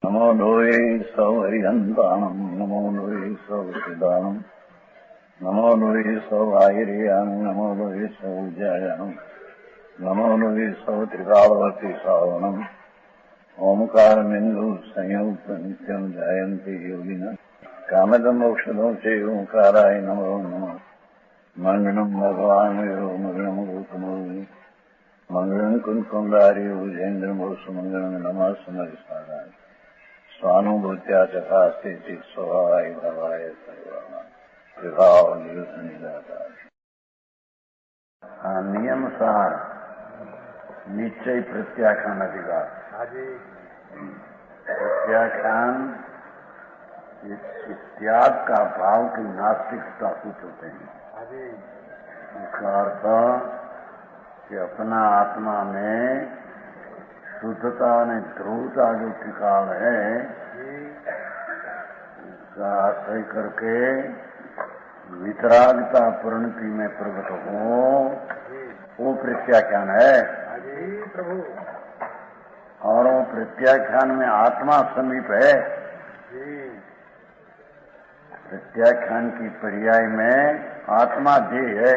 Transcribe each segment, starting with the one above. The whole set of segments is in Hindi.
नमो लोये सौहरिहन्ताणम् नमो लोये सौचिदानम् नमो लोये सौभागिर्याम् नमो लोये सौजायानम् नमो लोये सौत्रिकालवती सावनम् ओंकारमिन्दु संयुक्त नित्यम् जायन्ति योगिनः कामदमोक्षदो चैव ओंकाराय नमो नमः मङ्गलम् भगवान् यो मङ्गलम् गौतमोऽपि मङ्गलम् कुन्कुण्डार्यो विजेन्द्रमोसुमङ्गलम् नमः समरिसाराय स्वानुभूत्या चकास्ते स्वभावाय भवाय विभाव नियमसार निश्चय प्रत्याख्यान अधिकार प्रत्याख्यान त्याग का भाव की नास्तिकता कुछ होते हैं। इसका अर्थ कि अपना आत्मा में शुद्धता ने ध्रुवता जो ठिकान है उसका आश्रय करके वितरागता परिणति में प्रकट हो वो प्रत्याख्यान है प्रभु। और वो प्रत्याख्यान में आत्मा समीप है। प्रत्याख्यान की पर्याय में आत्मा ध्येय है,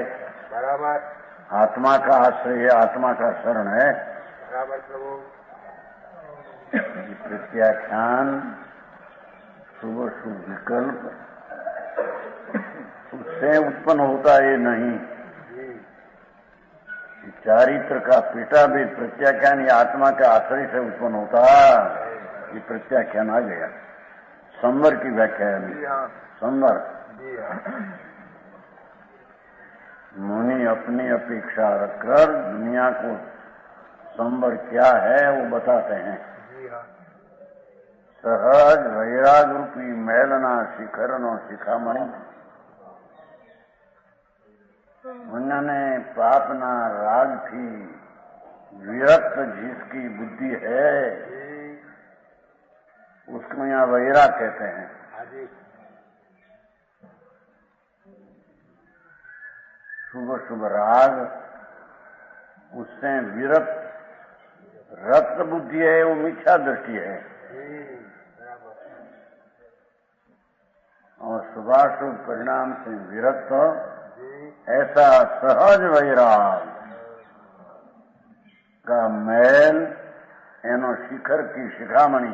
बराबर। आत्मा का आश्रय है, आत्मा का शरण है, बराबर प्रभु। प्रत्याख्यान शुभ शुभ विकल्प उससे उत्पन्न होता है नहीं। चारित्र का पिटाभेद प्रत्याख्यान ये आत्मा के आश्रय से उत्पन्न होता, ये प्रत्याख्यान आ गया। संवर की व्याख्या है संवर। मुनि अपनी अपेक्षा रखकर दुनिया को संवर क्या है वो बताते हैं। सहज वैराग रूपी मैलना शिखरनो शिखामणि उन्होंने पापना राग थी विरक्त जिसकी बुद्धि है उसको यहाँ वैराग कहते हैं। शुभ शुभ राग उससे विरक्त रक्त बुद्धि है, वो मिथ्या दृष्टि है। और शुभाशुभ परिणाम से विरक्त ऐसा सहज वैराग का मैल एनो शिखर की शिखामणि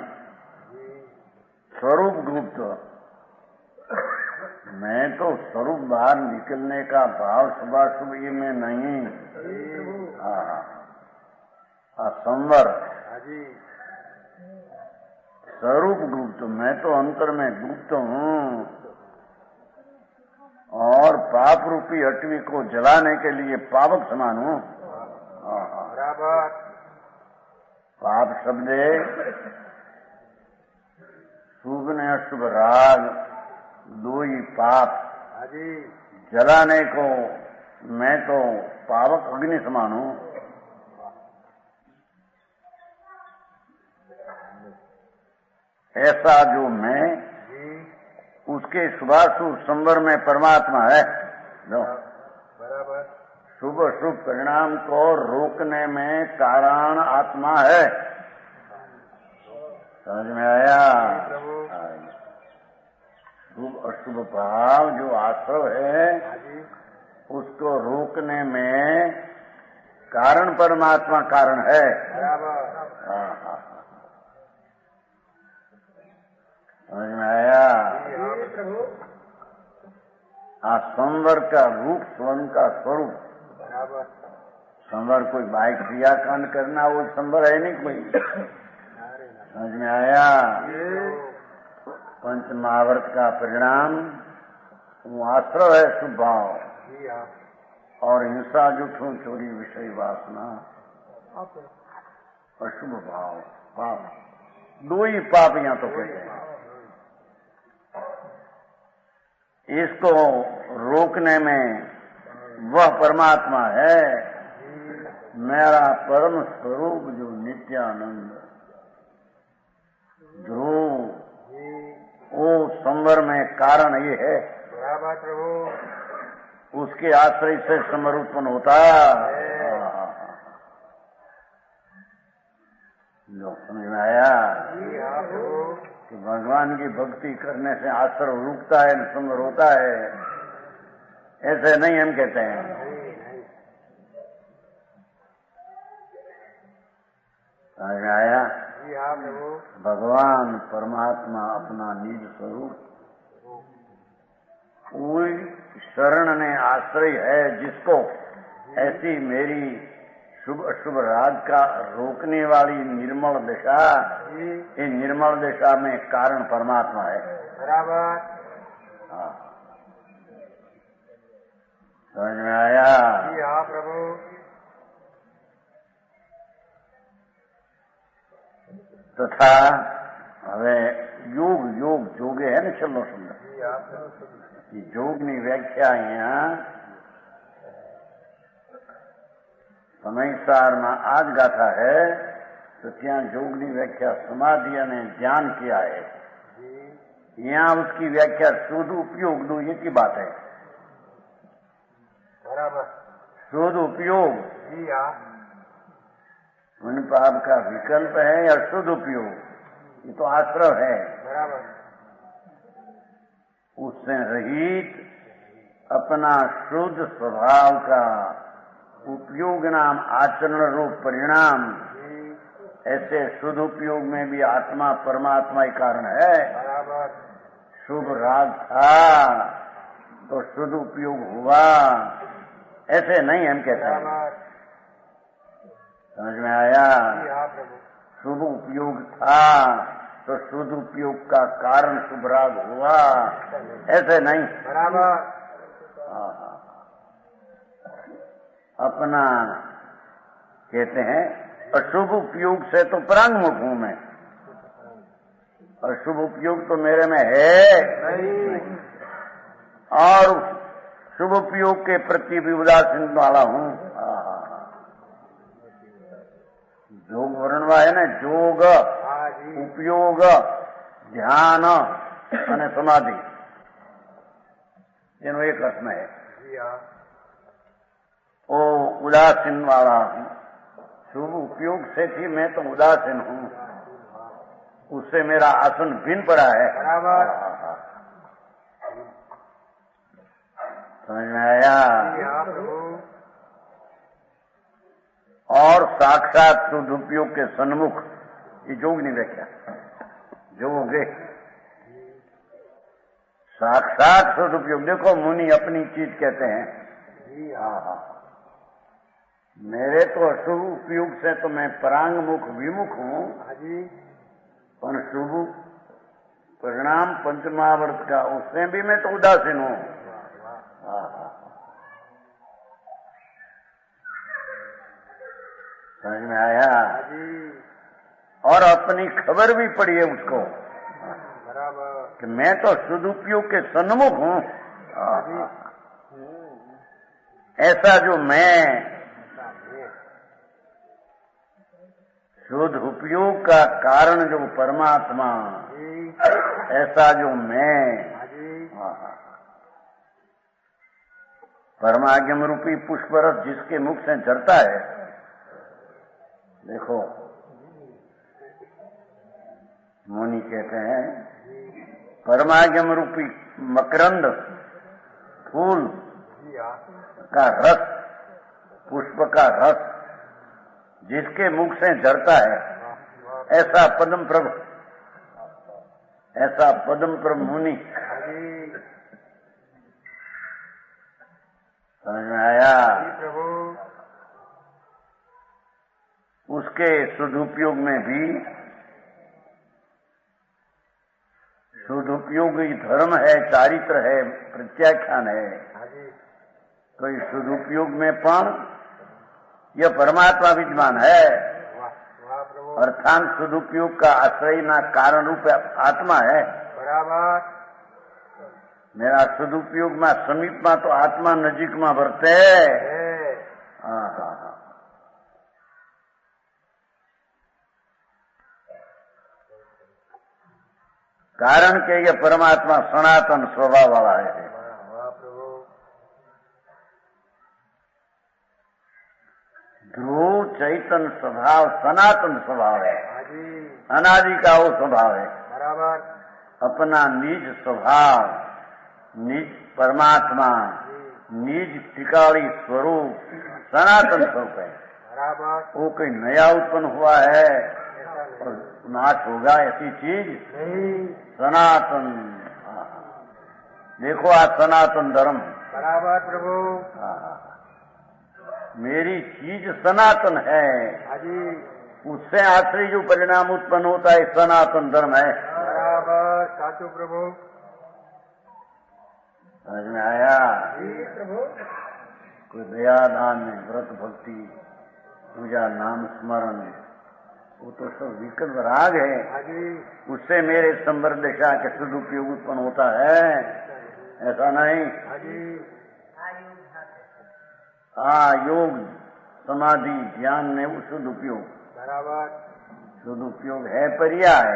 स्वरूप गुप्त। मैं तो स्वरूप बाहर निकलने का भाव शुभाशुभ ये में नहीं। संवर स्वरूप गुप्त, मैं तो अंतर में गुप्त हूँ और पाप रूपी अटवी को जलाने के लिए पावक समान हूँ। पाप शब्द शुभ ने अशुभ राग दो ही पाप जलाने को मैं तो पावक अग्नि समान हूँ। ऐसा जो मैं उसके शुभाशुभ संवर में परमात्मा है। बराबर। शुभ शुभ परिणाम को रोकने में कारण आत्मा है। समझ में आया? शुभ अशुभ भाव जो आश्रव है उसको रोकने में कारण परमात्मा कारण है। समझ में आया? संवर का रूप स्वयं का स्वरूप। संवर कोई बाइक क्रियाकांड करना वो संवर है नहीं कोई। समझ में आया? पंच महावर्त का परिणाम वो आश्रव है शुभ भाव और हिंसा जुठू चोरी विषय वासना अशुभ भाव पाप। दो ही पाप यहाँ तो कहते हैं। इसको रोकने में वह परमात्मा है मेरा परम स्वरूप जो नित्यानंद ध्रुव। वो संवर में कारण ये है। उसके आश्रय से संवर उत्पन्न होता है। लो समझ में आया कि भगवान की भक्ति करने से आश्रव रुकता है, सुंदर होता है, ऐसे नहीं हम कहते हैं। समझ में आया? भगवान परमात्मा अपना निज स्वरूप कोई शरण ने आश्रय है जिसको ऐसी मेरी शुभ अशुभ राग का रोकने वाली निर्मल दिशा, ये निर्मल दिशा में कारण परमात्मा है। बराबर। हाँ, समझ में आया? जी हाँ प्रभु। तथा હવે યોગ જોગે હે ને છેલ્લો સુંદર યોગની વ્યાખ્યા અહીંયા સમયસારમાં આ જ ગાથા है तो ત્યાં યોગની વ્યાખ્યા समाधि અને ध्यान किया है। यहाँ उसकी व्याख्या शुद्ध उपयोग दो, ये की बात है। बराबर। शुद्ध उपयोग जी हाँ, पुण्य पाप का विकल्प है या शुद्ध उपयोग, ये तो आश्रव है। बराबर। उससे रहित अपना शुद्ध स्वभाव का उपयोग नाम आचरण रूप परिणाम, ऐसे शुद्ध उपयोग में भी आत्मा परमात्मा ही कारण है। बराबर। शुभ राग था तो शुद्ध उपयोग हुआ, ऐसे नहीं हम कहते हैं। समझ में आया? शुभ उपयोग था तो शुद्ध उपयोग का कारण शुभ राग हुआ, ऐसे नहीं। बराबर। अपना कहते हैं अशुभ उपयोग से तो परांगमुख हूं मैं, और शुभ उपयोग तो मेरे में है नहीं, और शुभ उपयोग के प्रति भी उदासीन वाला हूं। जोग वर्णवा है ना, जोग उपयोग ध्यान અને સમાધિ એનો એક અર્થ है। ओ उदासीन वाला हूं, शुभ उपयोग से भी मैं तो उदासीन हूं, उससे मेरा आसन भिन्न पड़ा है। बराबर। समझ में आया? और साक्षात शुद्ध उपयोग के सन्मुख, ये जोग नहीं व्याख्या, जोग है साक्षात शुद्ध उपयोग। देखो मुनि अपनी चीज कहते हैं, मेरे तो अशुभ उपयोग से तो मैं परांगमुख विमुख हूं, पर शुभ परिणाम पंचमावर्त का उससे भी मैं तो उदासीन हूं। समझ में आया? और अपनी खबर भी पड़ी है उसको कि मैं तो शुद्ध उपयोग के सन्मुख हूं। ऐसा जो मैं शुद्ध उपयोग का कारण जो परमात्मा, ऐसा जो मैं परमागम रूपी पुष्परस जिसके मुख से झरता है। देखो मुनि कहते हैं परमागम रूपी मकरंद फूल का रस, पुष्प का रस जिसके मुख से झरता है, ऐसा पद्म प्रभु, ऐसा पद्म प्रभु मुनि। समझ में आया? उसके शुद्धोपयोग में भी शुद्धोपयोगी धर्म है, चारित्र है, प्रत्याख्यान है। तो इस शुद्धोपयोग में पण यह परमात्मा विद्यमान है, अर्थात शुद्धोपयोग का आश्रय ना कारण रूप आत्मा है। बराबर। मेरा शुद्धोपयोग में समीप में तो आत्मा नजीक में वर्ते। कारण के ये परमात्मा सनातन स्वभाव वाला है। ध्रुव चैतन्य सनातन स्वभाव सनातन स्वभाव है, अनादि का वो स्वभाव है। बराबर। अपना निज स्वभाव, निज परमात्मा, निज टिकाड़ी स्वरूप सनातन स्वरूप है। बराबर। वो कोई नया उत्पन्न हुआ है और नाश होगा ऐसी चीज नहीं। सनातन। देखो आज सनातन धर्म। बराबर प्रभु। मेरी चीज सनातन है, उससे आश्रय जो परिणाम उत्पन्न होता है सनातन धर्म है। बराबर साचो प्रभु। समझ में आया? जी प्रभु। कोई दया दान में व्रत भक्ति पूजा नाम स्मरण वो तो सब विकल्प राग है, उससे मेरे संवर दशा के सदुपयोग उत्पन्न होता है, ऐसा नहीं। हाँ, योग समाधि ज्ञान में वो सदुपयोग। बराबर। सदुपयोग है पर्याय,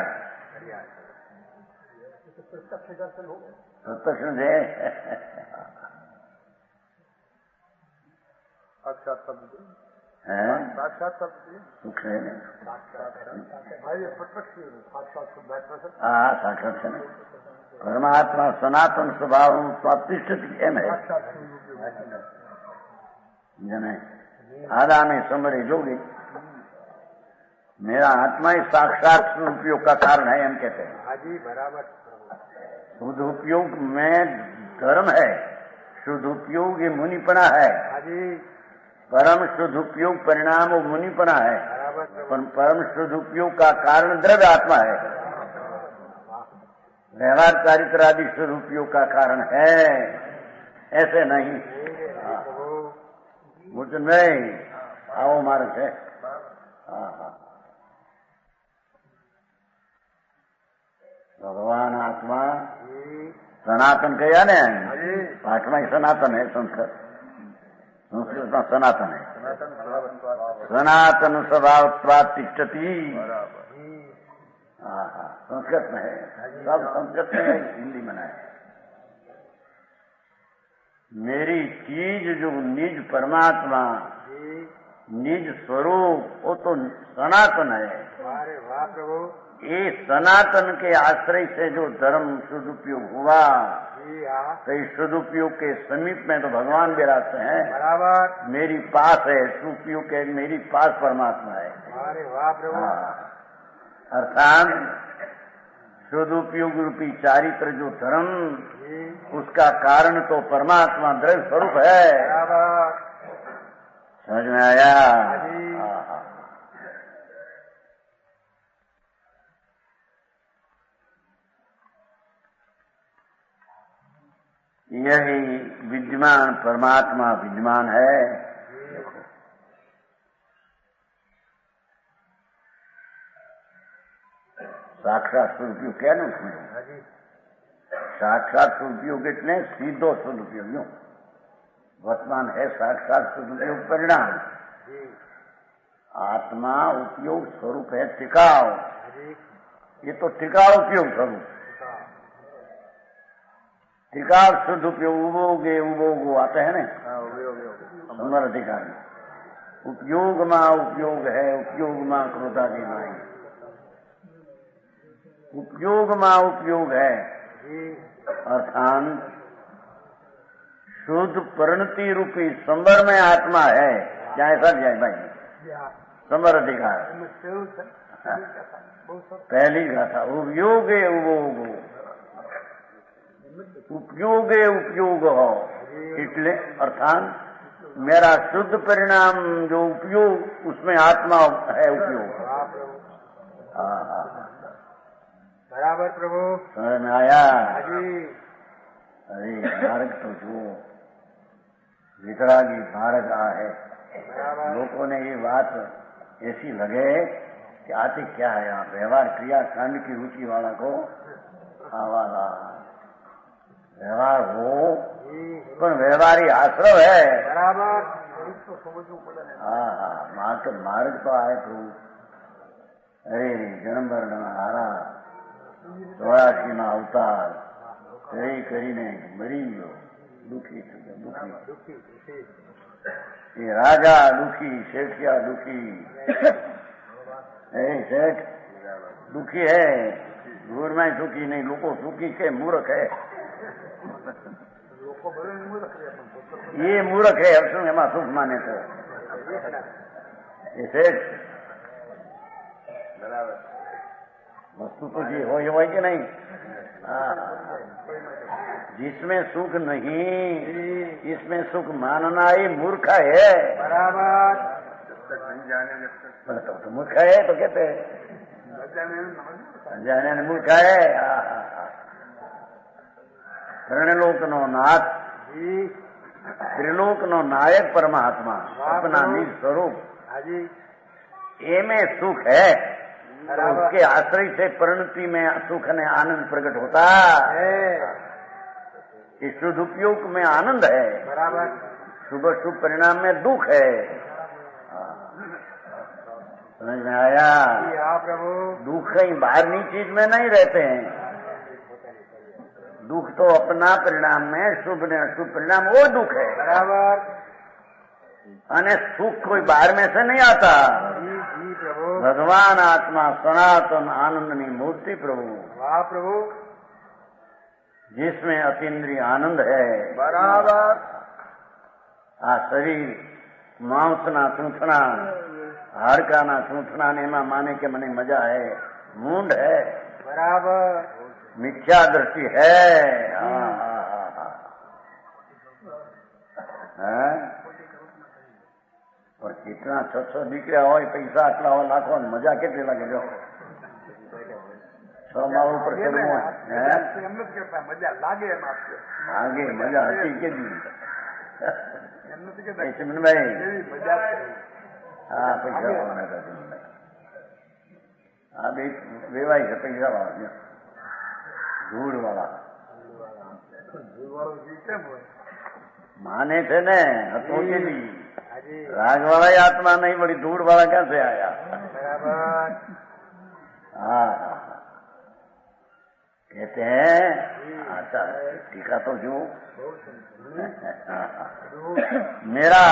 प्रत्यक्ष है। साक्षात साक्षात सुख है। हाँ, साक्षात है। परमात्मा सनातन स्वभाव प्रतिष्ठित एम है जने आदामी समरे जोगी। मेरा आत्मा ही साक्षात उपयोग का कारण है, हम कहते हैं। हाजी बराबर। शुद्धोपयोग में धर्म है, शुद्धोपयोग ये मुनिपना है। हाजी। परम शुद्धोपयोग परिणाम वो मुनिपना है, बराबर। परम शुद्धोपयोग का कारण द्रव्य आत्मा है। व्यवहार चारित्र आदि शुद्धोपयोग का कारण है, ऐसे नहीं। वो तो नहीं, आओ मार्ग है। भगवान आत्मा सनातन कहा ने, आत्मा ही सनातन है। संस्कृत में सनातन है। सनातन स्वभाव तिष्ठति, संस्कृत में है, सब संस्कृत में है, हिंदी में है। मेरी चीज जो निज परमात्मा निज स्वरूप वो तो सनातन है। अरे वाह प्रभु। ये सनातन के आश्रय से जो धर्म सदुपयोग हुआ, तो इस सदुपयोग के समीप में तो भगवान विराजते हैं। बराबर। मेरी पास है सुपयोग के, मेरी पास परमात्मा है। अरे वाह प्रभु। अर्थात सदुपयोग रूपी चारित्र जो धर्म, उसका कारण तो परमात्मा द्रव्य स्वरूप है। बराबर। समझ में आया? यही विद्यमान परमात्मा विद्यमान है। देखो साक्षात सदुपयोग क्या ना उसमें, साक्षात सदुपयोग इतने सीधो सदुपयोग वर्तमान है। साक्षात सदुपयोग परिणाम, आत्मा उपयोग स्वरूप है टिकाव। ये तो टिकाव उपयोग स्वरूप, टिकाव शुद्ध उपयोग उबोगे उबोगो आते हैं ना समर अधिकारी। उपयोग मां उपयोग है, उपयोग मां क्रोधादि माई, उपयोग मां उपयोग है। अर्थात शुद्ध परिणति रूपी संवर में आत्मा है। क्या ऐसा जाए भाई? समर अधिकार पहली गाथा उपयोगे उबोगो, उपयोगे उपयोग हो, इसलिए अर्थात मेरा शुद्ध परिणाम जो उपयोग उसमें आत्मा है उपयोग। बराबर प्रभु। समझ में आया? अरे मार्ग तो जो वितरागी मार्ग है, लोगों ने ये बात ऐसी लगे कि आते क्या है यहाँ व्यवहार क्रिया कांड की रुचि वाला को आवाला व्यवहार हो, पर व्यवहारी आश्रय है। बराबर। मार्ग तो आए प्रभु। अरे जन्म वर्ण हारा 84 માં અવતાર કરી કરીને મરી ગયો, દુઃખી થઈ ગયો, દુઃખી ये राजा दुखी, सेठिया दुखी सेठ दुखी है, घूर में सुखी नहीं, लोको सुखी के मूर्ख है। ये मूर्ख है, अब सुन एमा सुख माने तो ये सेठ वस्तु तो जी हो कि नहीं। जिसमें सुख नहीं इसमें सुख मानना ही मूर्ख है। बराबर। तो मूर्ख है तो कहते हैं जाने मूर्ख है। ત્રણલોક નો નાથ, ત્રિલોક નો નાયક परमात्मा अपना निज स्वरूप एमे सुख है। तो उसके आश्रय से परिणति में सुख ने आनंद प्रकट होता है। इस शुद्ध उपयोग में आनंद है, बराबर। शुभ शुभ परिणाम में दुख है। समझ में आया? हाँ प्रभु। दुख कहीं बाहरनी चीज में नहीं रहते हैं। दुख तो अपना परिणाम में, शुभ ने अशुभ परिणाम वो दुख है। बराबर। अने सुख कोई बाहर में से नहीं आता। जी प्रभु। भगवान आत्मा सनातन आनंदनी मूर्ति प्रभु। वाह प्रभु। जिसमें अतीन्द्रिय आनंद है। बराबर। आ शरीर मांसना चूंथना, हाड़काना चूंथना ने एमा माने के मने मजा है, मूंड है। बराबर। मिथ्या दृष्टि है। पर कितना 600 દીકરા હોય, પૈસા આટલા હોય, લાખો, મજા કેટલી લાગે જો 6 માળ ઉપર ચડવું હોય મજા લાગે એમ આપશે આગે મજા હતી કે ચિમનભાઈ હા પૈસા વાળા હતા ચિમનભાઈ આ બે વેવાય છે પૈસા વાળા ધૂળ વાળા माने थे ने हथों के दी राग वाला ही आत्मा नहीं, बड़ी धूड़ वाला कैसे आया। हाँ कहते हैं अच्छा टीका तो जो मेरा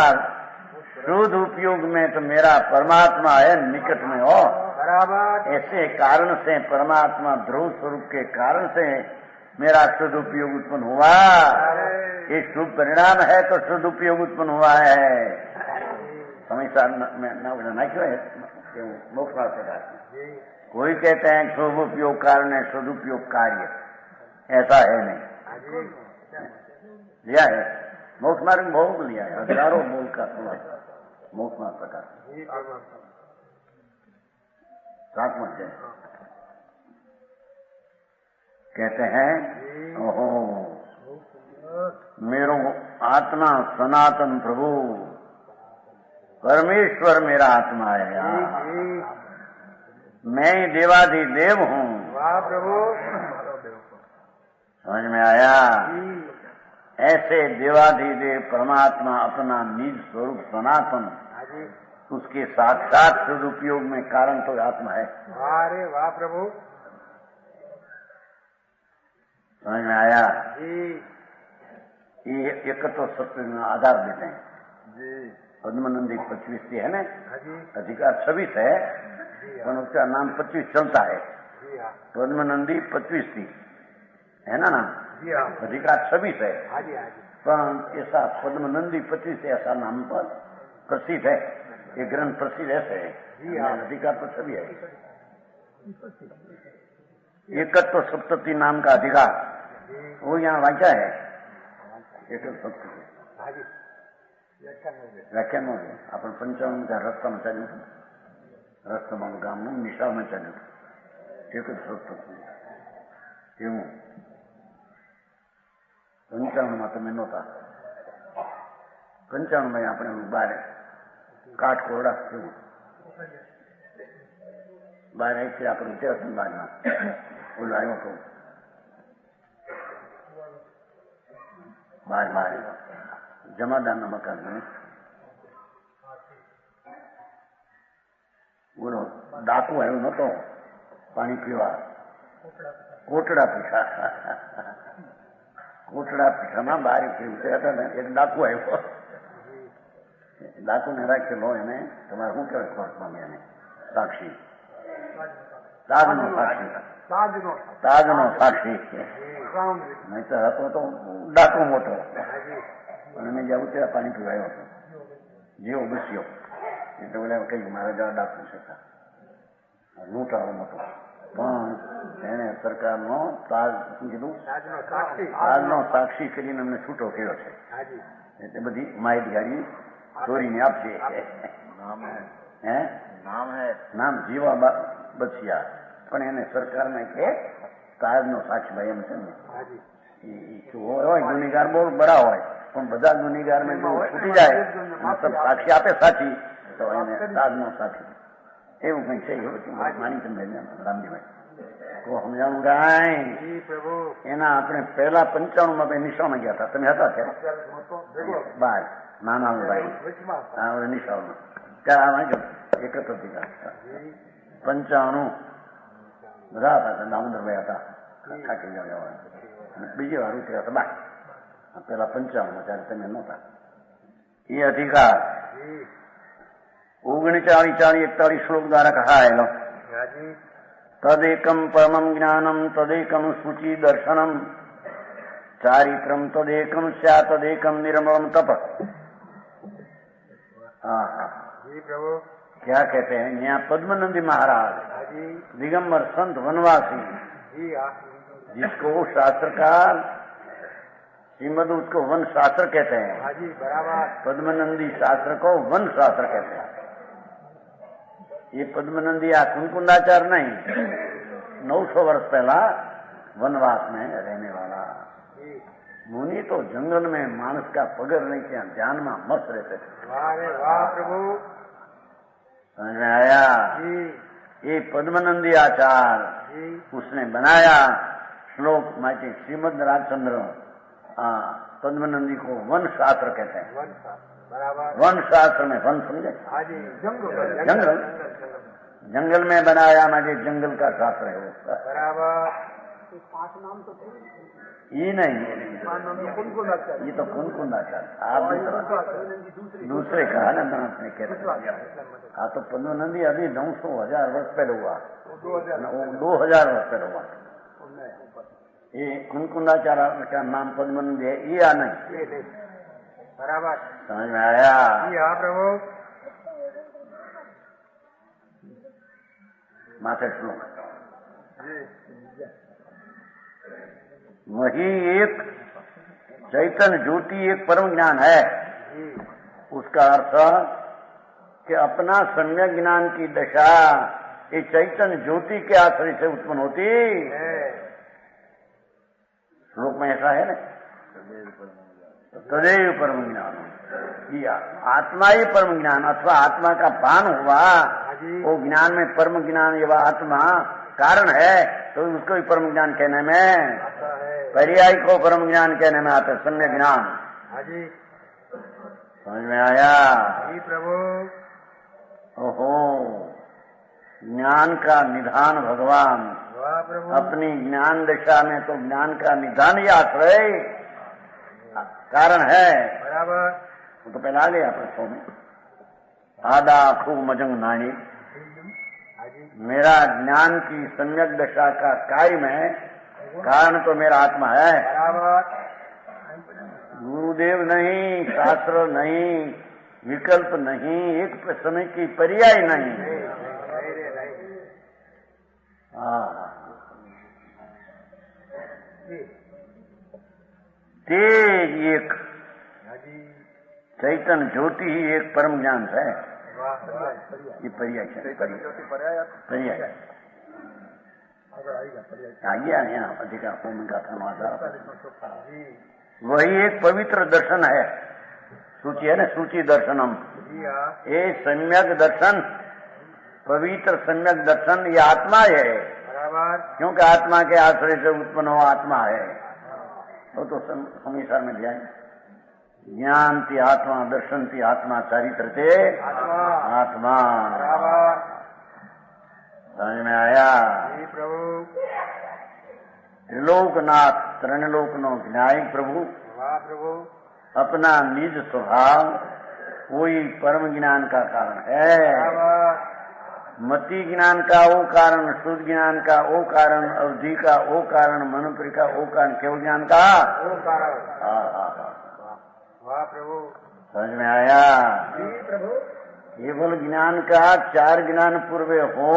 शुद्ध उपयोग में तो मेरा परमात्मा है निकट में हो। बराबर। ऐसे कारण से परमात्मा ध्रुव स्वरूप के कारण से मेरा शुद्ध उपयोग उत्पन्न हुआ। ये शुभ परिणाम है तो शुद्ध उपयोग उत्पन्न हुआ है। हमेशा ना क्यों है मोक्ष मार्ग प्रकार। कोई कहते हैं शुभ उपयोग कारण है, शुद्ध उपयोग कार्य, ऐसा है नहीं। लिया है मोक्ष मार्ग बहुत लिया है, हजारों बोल का सुना मोक्ष मार्ग प्रकार। साथ में कहते हैं ओहो मेरो आत्मा सनातन प्रभु परमेश्वर मेरा आत्मा है। मैं ही देवाधिदेव हूँ। वाह प्रभु। समझ में आया? ऐसे देवाधिदेव परमात्मा अपना निज स्वरूप सनातन, उसके साक्षात शुद्ध उपयोग में कारण तो आत्मा है। अरे वाह प्रभु। समझ में आया? जी। ये एक तो सत्य में आधार देते हैं जी। पद्मनंदी 25 है ना, जी। अधिकार 26 है पर उसका नाम 25 चलता है। जी हाँ। पद्मनंदी 25 थी है ना नाम। जी हाँ। अधिकार 26 है। हाँ जी हाँ जी। पर ऐसा पद्मनंदी 25 ऐसा नाम पर प्रसिद्ध है, ये ग्रंथ प्रसिद्ध ऐसे है। जी हाँ। अधिकार तो सभी है। एकत्व सप्तति नाम का अधिकार वो यहाँ वाक्या है। एक सप्तति व्याख्यान हो गया अपन 55 रस्ता में चलू रस्ता में गाम निशा में चलू एक सप्तति क्यों 55 में તમે નહોતા 55 में આપણે બાર કાઠ કોરડા થયું બાર અહીંથી આપણે ઉત્તરાખંડ બારમાં ઓલો આવ્યો હતો બાર જમાદારના મકાન બોલો ડાકુ આવ્યો નતો પાણી પીવા કોટડા પીઠા કોટડા પીઠામાં બાર ઉતર્યા હતા ને એક ડાકુ આવ્યો ડાકુને રાખેલો એને તમારે શું કહેવાય કોર્ટમાં એને સાક્ષી, તાજનો સાક્ષી, તાજનો સાક્ષી. નહીં તો હતો તો ડાકુ મોટો. અને મેં જવું ત્યાં પાણી પીવાયો હતો, જેવો ઘૂસ્યો એટલે બોલે કહ્યું મારે જવા ડાકુ છે, લૂંટાળો મોટો. પણ એને સરકારનો તાજ શું કીધું, તાજનો સાક્ષી કરીને અમને છૂટો કર્યો છે. એટલે બધી માહિતગારી ચોરીને આપશે. હે નામ જીવા બચિયા, પણ એને સરકારને કે તાજનો સાક્ષી ભાઈ એમ છે ને. હોય ગુનેગાર બહુ બડા હોય, પણ બધા ગુનેગાર ને છૂટી જાય મતલબ સાક્ષી આપે સાચી, તો એને તાજનો સાક્ષી એવું કઈ છે. માની સમજાય રામજીભાઈ તો સમજાણું કાંઈ. એના આપણે પહેલા 95 માં નિશાળમાં ગયા હતા. તમે હતા ત્યારે 12 નાના ભાઈ નિશાળમાં ત્યારે એક જ હતી 95 બધા હતા. દામોદરભાઈ હતા થાકી ગયા, બીજી વાર ઉતર્યા હતા 12. પેલા 55 માં ત્યારે તમે નહોતા. એ અધિકાર 39, 41 શ્લોક દ્વારા કહાયેલો. તદેકમ પરમમ જ્ઞાનમ તદેકમ શુચિ દર્શનમ ચારિત્રમ તદેકમ સ્યા તદેકમ નિર્મલમ તપ. क्या कहते हैं यहाँ पद्मनंदी महाराज दिगंबर संत वनवासी जिसको शास्त्रकार श्रीमद उसको वन शास्त्र कहते हैं. पद्मनंदी शास्त्र को वन शास्त्र कहते हैं. ये पद्मनंदी या कुंकुंदाचार नहीं, 900 वर्ष पहला वनवास में रहने वाला मुनि. तो जंगल में मानस का पगर नहीं किया, ध्यान में मस्त रहते थे. वाह प्रभु, समझ में आया. ये पद्मनंदी आचार उसने बनाया. श्लोक माचे श्रीमद राजचंद्र पद्मनंदी को वन शास्त्र कहते हैं. वन शास्त्र में वन समझे जंगल, जंगल में बनाया माजे जंगल का शास्त्र है वो. ये नहीं, ये तो कुंकुंदाचार आप दूसरे कहा ना अपने कहते. हाँ तो पद्मनंदी अभी 900,000 वर्ष पहले हुआ, 2000 वर्ष पहले हुआ. ये कुंकुंदाचार का नाम पद्मनंदी है, ये या नहीं. बराबर समझ में आया. प्रभु माथे श्लोक वही एक चैतन्य ज्योति एक परम ज्ञान है. उसका अर्थ कि अपना सम्यक ज्ञान की दशा ये चैतन्य ज्योति के आश्रय से उत्पन्न होती. श्लोक में ऐसा है ना, तदेव परम ज्ञान. आत्मा ही परम ज्ञान अथवा आत्मा का भान हुआ, वो ज्ञान में परम ज्ञान ये आत्मा कारण है, तो उसको ही परम ज्ञान कहने में, पर्याय को परम ज्ञान कहने में आता है सम्यक ज्ञान. समझ में आया प्रभु. ओहो, ज्ञान का निधान भगवान अपनी ज्ञान दशा में तो ज्ञान का निधान ही आश्रय कारण है. बराबर. वो तो पहला लिया प्रश्नों में आदा खूब मजंग नानी. मेरा ज्ञान की सम्यक दशा का कार्य में कारण तो मेरा आत्मा है. गुरुदेव नहीं, शास्त्र नहीं, विकल्प नहीं, एक समय की पर्याय नहीं. तेज एक चैतन्य ज्योति ही एक परम ज्ञान है. ये पर्याय है, पर्याय आइए यहाँ अधिकार भूमिका समाचार. वही एक पवित्र दर्शन है. सूची है ना, सूची दर्शनम. ये सम्यक दर्शन, पवित्र सम्यक दर्शन ये आत्मा है. क्योंकि आत्मा के आश्रय से उत्पन्न हुआ आत्मा है. वो तो हमेशा में ध्यान. ज्ञान थी आत्मा, दर्शन थी आत्मा, चरित्र थे आत्मा. समझ में आया प्रभु. त्रिलोकनाथ त्रिलोक नो ज्ञायक प्रभु अपना निज स्वभाव वही परम ज्ञान का कारण है। बराबर। मति ज्ञान का वो कारण, शुद्ध ज्ञान का वो कारण, अवधि का वो कारण, मनुप्र का वो कारण, केवल ज्ञान का वो कारण। वाह प्रभु। समझ में आया? जी प्रभु। केवल ज्ञान का चार ज्ञान पूर्व हो,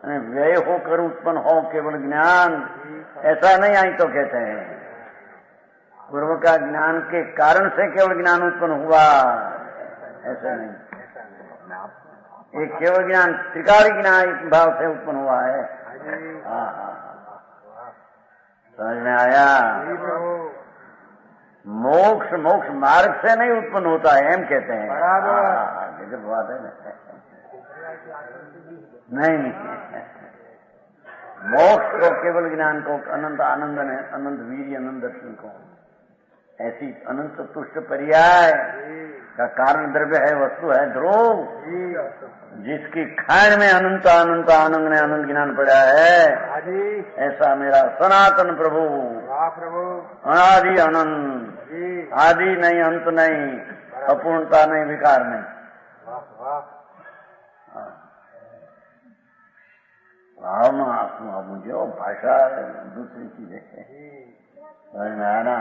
व्यय होकर उत्पन्न हो केवल ज्ञान, ऐसा नहीं आई तो कहते हैं। पूर्व का ज्ञान के कारण से केवल ज्ञान उत्पन्न हुआ, ऐसा नहीं। एक केवल ज्ञान त्रिकाली ज्ञान भाव से उत्पन्न हुआ है। समझ में आया? मोक्ष मोक्ष मार्ग से नहीं उत्पन्न होता है, एम कहते हैं। बराबर बात है नहीं। मोक्ष को केवल ज्ञान को, अनंत आनंद ने, अनंत वीर्य, अनंत दर्शन को, ऐसी अनंत तुष्ट पर्याय का कारण द्रव्य है, वस्तु है ध्रुव, जिसकी खान में अनंत अनंत आनंद ने अनंत ज्ञान पड़ा है। ऐसा मेरा सनातन प्रभु, अनादि अनंत, आदि नहीं, अंत नहीं, अपूर्णता नहीं, विकार नहीं। मुझे भाषा दूसरी चीज है, समझ में आया ना?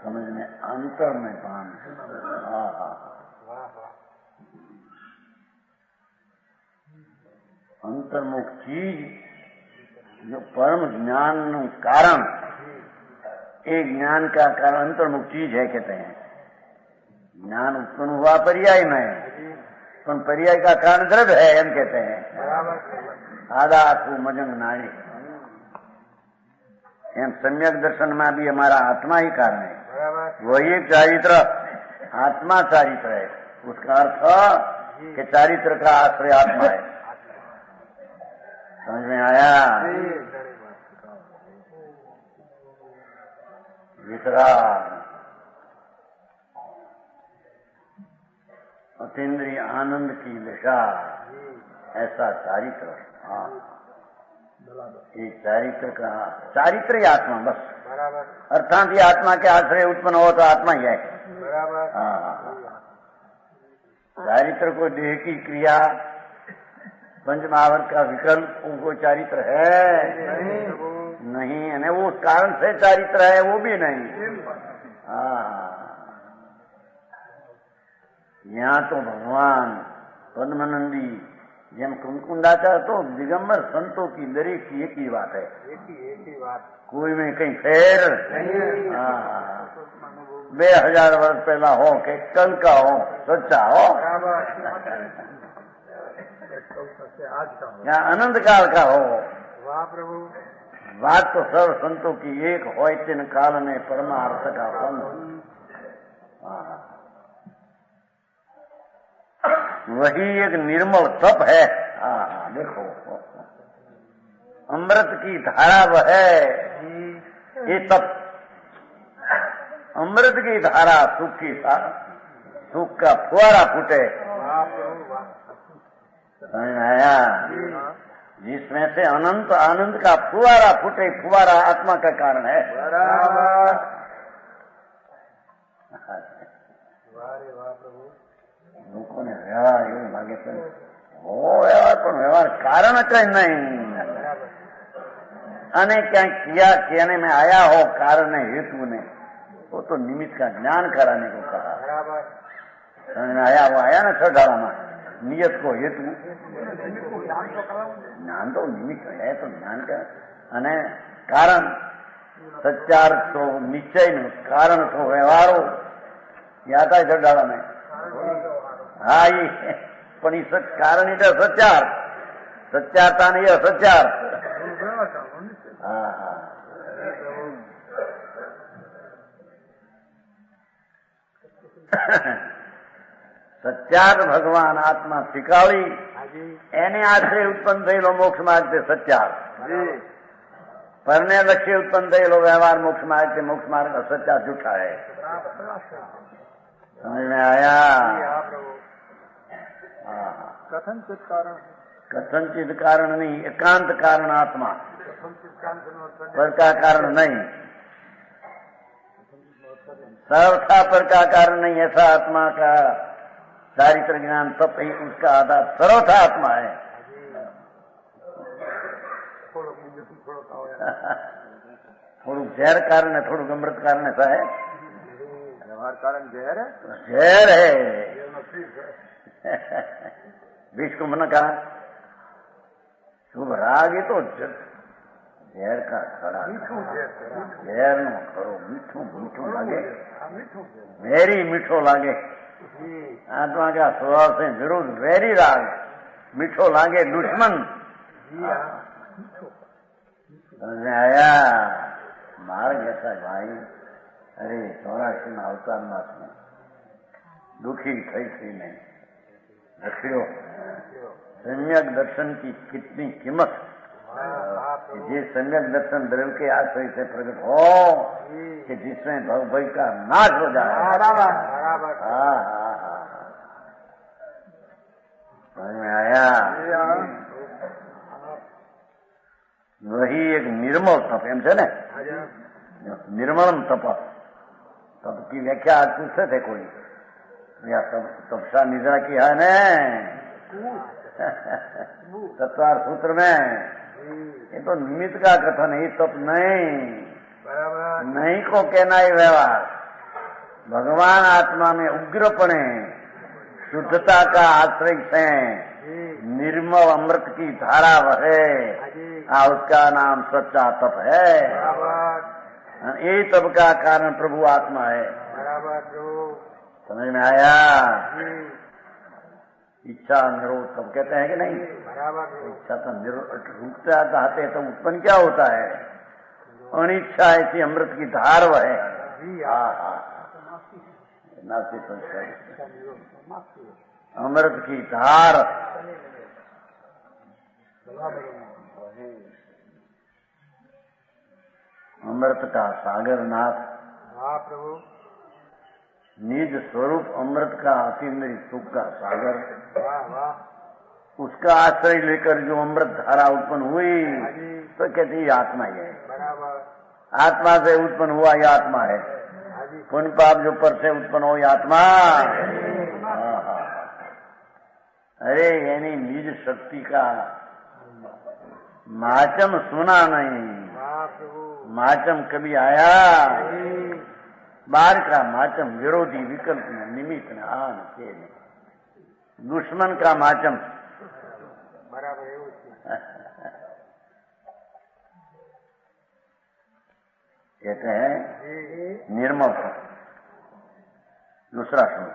समझ में अंतर में पान। अंतर्मुख चीज जो परम ज्ञान कारण, एक ज्ञान का कारण अंतर्मुख चीज है कहते हैं। ज्ञान उत्पन्न हुआ पर्याय में, पर पर्याय का कारण द्रव्य है, हम कहते हैं। आधा आखू मजंग नाड़ी, एम सम्यक दर्शन में भी हमारा आत्मा ही कारण है। वही चारित्र, आत्मा चारित्र है। उसका अर्थ कि चारित्र का आश्रय आत्मा है। समझ में आया? दूसरा अतीन्द्रिय आनंद की दशा, ऐसा चारित्र। हाँ, एक चारित्र का, चारित्र ही आत्मा बस। अर्थात ये आत्मा के आश्रय उत्पन्न हो तो आत्मा ही है। चारित्र को देह की क्रिया, पंच महावर्त का विकल्प, उनको चारित्र है नहीं, है वो उस कारण से चारित्र है, वो भी नहीं। यहाँ तो भगवान पद्मनंदी જેમ કુંકુંડાચાર તો દિગંબર સંતો की दरेक की एक ही बात है, एक ही बात, कोई में कहीं फेर नहीं। 2000 वर्ष पहला हो के कल का हो, सच्चा हो, या अनंत काल का हो। वाह प्रभु। बात तो सर्व संतों की एक हो, तीन काल में परमार्थ का फल। वही एक निर्मल तप है। देखो, अमृत की धारा वह है, ये तप। अमृत की धारा, सुख की सुख का फुहारा फूटे। समझ में आया? जिसमें से अनंत आनंद का फुहारा फूटे, फुहारा आत्मा का कारण है। लोगों ने व्यवहार એવું લાગે છે, હો વ્યવહાર પણ વ્યવહાર કારણ કઈ નહીં, અને ક્યાંક किया कहने में आया हो कारण हेतु ने, वो तो निमित्त का ज्ञान कराने को कहा। समझ में आया? वो आया ना छठारा में, नियत को हेतु, ज्ञान तो निमित्त है, तो ज्ञान का અને कारण सच्चार तो निश्चय में, कारण तो व्यवहारो याता है छठारा में। हाँ, ये पण कारण इधर सच्चार, सच्चारता नहीं है सच्चार। સચ્ચાર ભગવાન આત્મા શીખાવી, એને આશ્રય ઉત્પન્ન થયેલો મોક્ષ માર્ગ તે સચ્ચાર, પરને લક્ષ્ય ઉત્પન્ન થયેલો વ્યવહાર મોક્ષ માર્ગ તે મોક્ષ માર્ગ અસચ્ચાર જૂઠા है। समझ में आया? कथनचित कारण, कथनचित कारण नहीं, एकांत कारण आत्मा, पर का कारण नहीं, सर्वथा पर का कारण नहीं। ऐसा आत्मा का चारित्र ज्ञान तप ही उसका आधार सर्वथा आत्मा है। થોડુંક ઝેર કારણે થોડુંક અમૃત કારણે સાહેબ व्यवहार कारण जहर है, ઝેર है। विष को मन कहा शुभ राग ये तो ઝેર का खड़ा ઝેર નો ખરો મીઠું મીઠું લાગે વેરી મીઠો લાગે। आत्मा का स्वभाव से विरुद्ध वेरी राग मीठो लागे दुश्मन। आया मार्ग ऐसा भाई। अरे 84 अवतार मास में दुखी थी नहीं रखियो सम्यक दर्शन की कितनी कीमत। ये सम्यक दर्शन द्रव्य के आश्रय से प्रकट हो कि जिसमें भव भय का नाश हो जाए। हाँ समझ में आया। वही एक निर्मल तप एम છે ને निर्मलम तप। तप की व्याख्या आज पूछते थे कोई या तपसा निद्रा की है ने तत्वार सूत्र में। ये तो निमित्त का कथन है, तप नहीं नहीं को कहना ही व्यवहार। भगवान आत्मा में उग्रपणे शुद्धता का आश्रय से निर्मल अमृत की धारा वहे, उसका नाम सच्चा तप है। ये तप का कारण प्रभु आत्मा है। समझ में आया। इच्छा निरोध तब कहते हैं कि नहीं। इच्छा तो रुकता चाहते तो उत्पन्न क्या होता है। अनिच्छा ऐसी अमृत की धार वहे। अमृत की धार अमृत का सागर नाथ प्रभु निज स्वरूप अमृत का अतीन्द्रिय सुख का सागर। उसका आश्रय लेकर जो अमृत धारा उत्पन्न हुई तो कहती है आत्मा ही है। आत्मा से उत्पन्न हुआ यह आत्मा है। पुण्य पाप जो पर से उत्पन्न हो यह आत्मा। अरे यानी निज शक्ति का माचम सुना नहीं। माचम कभी आया बाहर का माचम विरोधी विकल्प में निमित्त ने आन के दुश्मन का माचम बराबर कहते हैं निर्मल। दूसरा श्लोक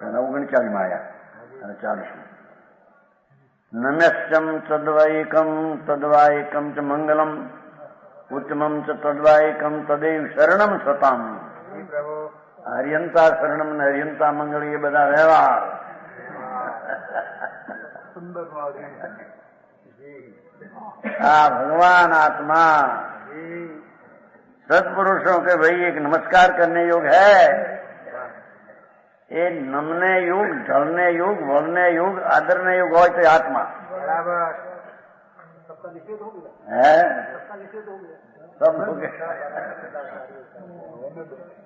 39 में आया 40 में नम्यश्चम तद्वायकम च मंगलम उत्तमम च तद्वायकम तदेव शरणम स्वताम। हरियंता शरणम ने हरियंता मंगल ये बधा व्यवहार। भगवान आत्मा सत्पुरुषों के भाई एक नमस्कार करने योग्य है। ये नमने युग ढलने युग बोलने युग आदरने युग हो तो आत्मा है। सब लोग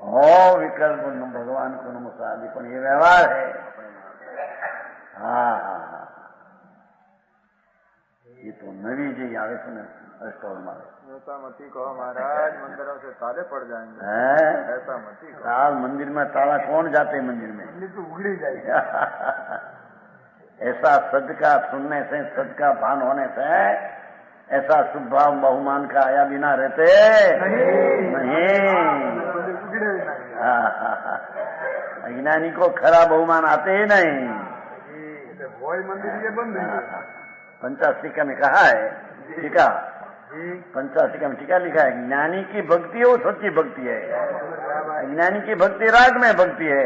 हो विकल्प भगवान को नमस्कार पण ये व्यवहार है। हाँ ये तो नवी जी आवे છે ને स्टॉल में ऐसा मती कहो महाराज मंदिरों से ताले पड़ जाएंगे। ऐसा मती कहो। ताल मंदिर में ताला कौन जाते मंदिर में तो उगड़ी जाएगी। ऐसा सद का सुनने से सद का भान होने से ऐसा शुभ भाव बहुमान का आया बिना रहते नहीं। अज्ञानी को खरा बहुमान आते ही नहीं। मंदिर ये बंद है। पंचास्तिका में कहा है टीका। पंचास्तिका में टीका लिखा है ज्ञानी की भक्ति वो सच्ची भक्ति है। ज्ञानी की भक्ति राग में भक्ति है।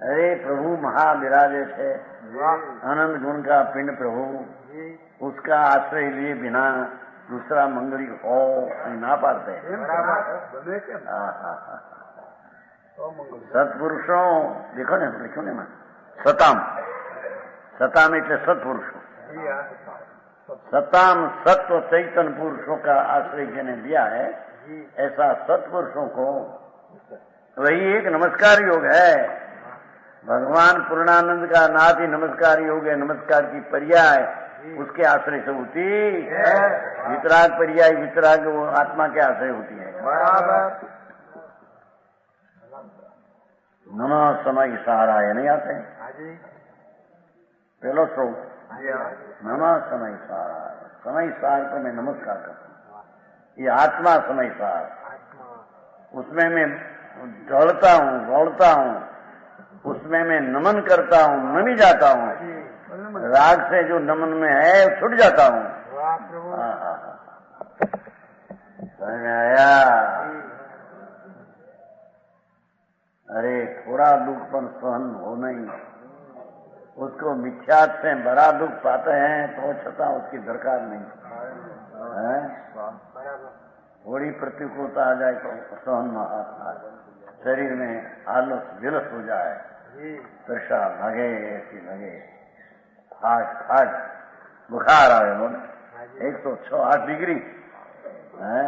अरे प्रभु महाविराजे थे आनंद गुण का पिंड प्रभु उसका आश्रय लिए बिना दूसरा मंगली हो ना पाते। सत्पुरुषों देखो ने लिखो ने मैं सताम सताम એટલે सत्पुरुषों। सताम सत्व चैतन्य पुरुषों का आश्रय जिन्हें दिया है ऐसा सत्पुरुषों को वही एक नमस्कार योग है। भगवान पूर्णानंद का नाथ ही नमस्कार योग है। नमस्कार की पर्याय उसके आश्रय से होती, वितराग पर्याय वितराग वो आत्मा के आश्रय होती है। बराबर। नमः समय सहारा है नहीं आते हैं। पहलो श्लोक नमः समय सहारा, समय सार को मैं नमस्कार करता हूँ। ये आत्मा समय सार, उसमें मैं ढलता हूँ, दौड़ता हूँ, उसमें मैं नमन करता हूँ, नमी जाता हूँ। राग से जो नमन में है छूट जाता हूँ। समझ में आया? अरे थोड़ा दुख पर सहन हो नहीं, उसको मिथ्यात से बड़ा दुख पाते हैं तो छता उसकी दरकार नहीं है। थोड़ी प्रतिकूलता आ जाए तो सहन महात्मा, शरीर में आलस विलस हो जाए, तृषा लगे, ऐसी लगे, फाट बुखार आए बोले 106 डिग्री है।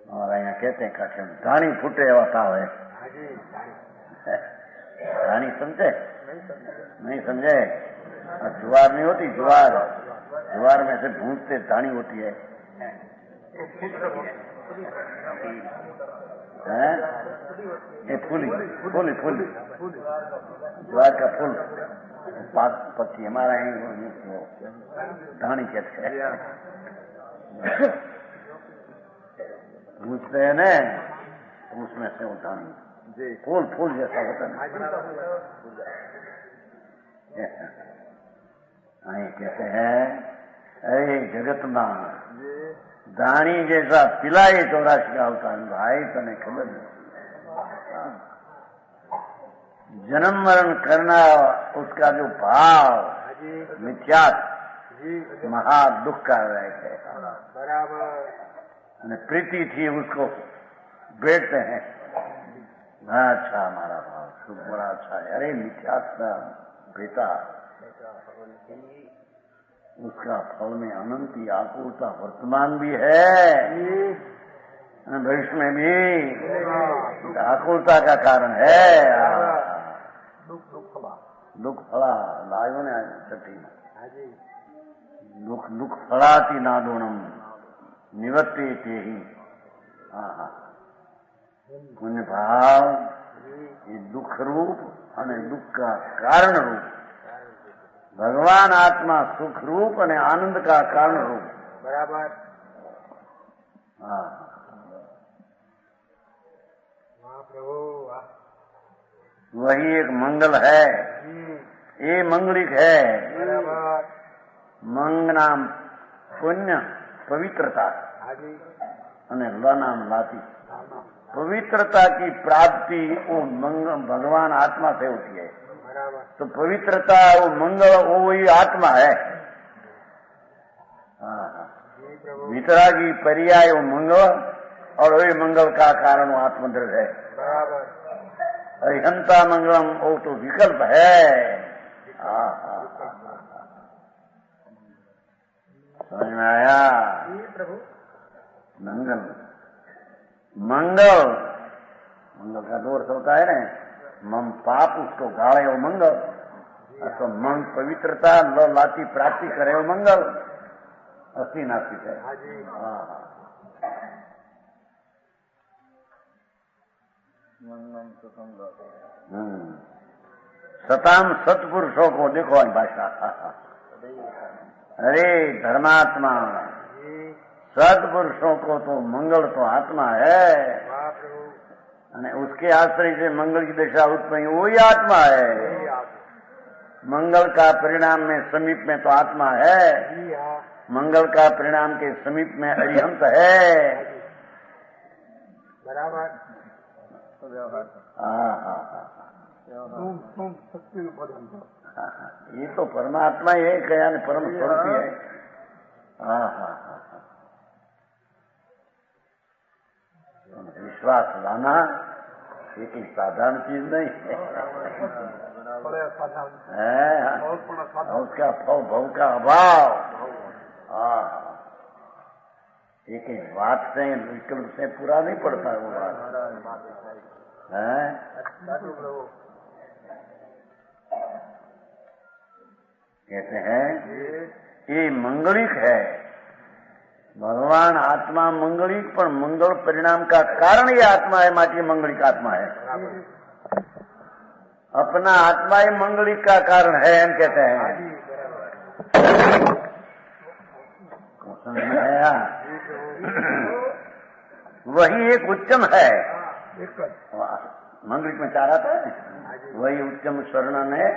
और यहाँ कहते हैं काठे धानी फूटे एवा ताव है। धानी समझे? नहीं समझे? ज्वार नहीं होती, ज्वार में से भूंजते धानी होती है। ये फूली ज्वार का फूल पक्षी हमारा ही धानी कहते हैं। भूंजते हैं न, उसमें से वो धानी फूल जैसा होता है। कहते हैं अरे जगत में धानी जैसा पिलाई 84 का होता है भाई, तने खबर नहीं। जन्म मरण करना उसका जो भाव मिथ्यात महा दुख का है। बराबर। प्रीति थी उसको बैठते हैं, अच्छा हमारा भाव बड़ा अच्छा है। अरे मिथ्यात का बेटा, उसका फल में अनंती आकुलता वर्तमान भी है, भविष्य में भी आकुलता का कारण है। दुख फला लायो ने छठी दुख फलाती नादोनम निवर्ते ते ही। पुण्य भाव ये दुख रूप और दुख का कारण रूप, भगवान आत्मा सुख रूप और आनंद का कारण रूप। बराबर। वही एक मंगल है, ये मंगलिक है। मंग नाम पुण्य पवित्रता અને ल नाम लाती। पवित्रता की प्राप्ति वो भगवान आत्मा से होती है। तो पवित्रता वो मंगल वो वही आत्मा है। वितरागी पर्याय वो मंगल और वही मंगल का कारण वो आत्मद्रव है। अरिहंता मंगलम वो तो विकल्प है। समझ में आया? मंगल का दो अर्थ होता है ना, मम पाप उसको गाड़े वो मंगल, तो मंग पवित्रता लो लाती प्राप्ति करे वो मंगल, अस्थि नास्तिक है। सताम सत्पुरुषों को देखो भाषा। अरे धर्मात्मा सत्पुरुषों को तो मंगल तो आत्मा है, उसके आश्रय से मंगल की दशा उत्पन्न वही आत्मा है। मंगल का परिणाम में समीप में तो आत्मा है, मंगल का परिणाम के समीप में अरिहंत है। बराबर। ये तो परमात्मा ही है, क्या परम स्वरूप ही है। विश्वास लाना एक साधारण चीज नहीं है, उसका भव का अभाव। एक एक बात से विकल्प से पूरा नहीं पड़ता वो बात है। कहते हैं ये मंगलिक है, भगवान आत्मा मंगलिक, पर मंगल परिणाम का कारण ये आत्मा है, माटी मंगलिक आत्मा है। अपना आत्मा ही मंगलिक का कारण है, हम कहते हैं। समझ में आया? वही एक उच्चम है, मंगलिक में चाह रहा था, वही उच्चम शरण है,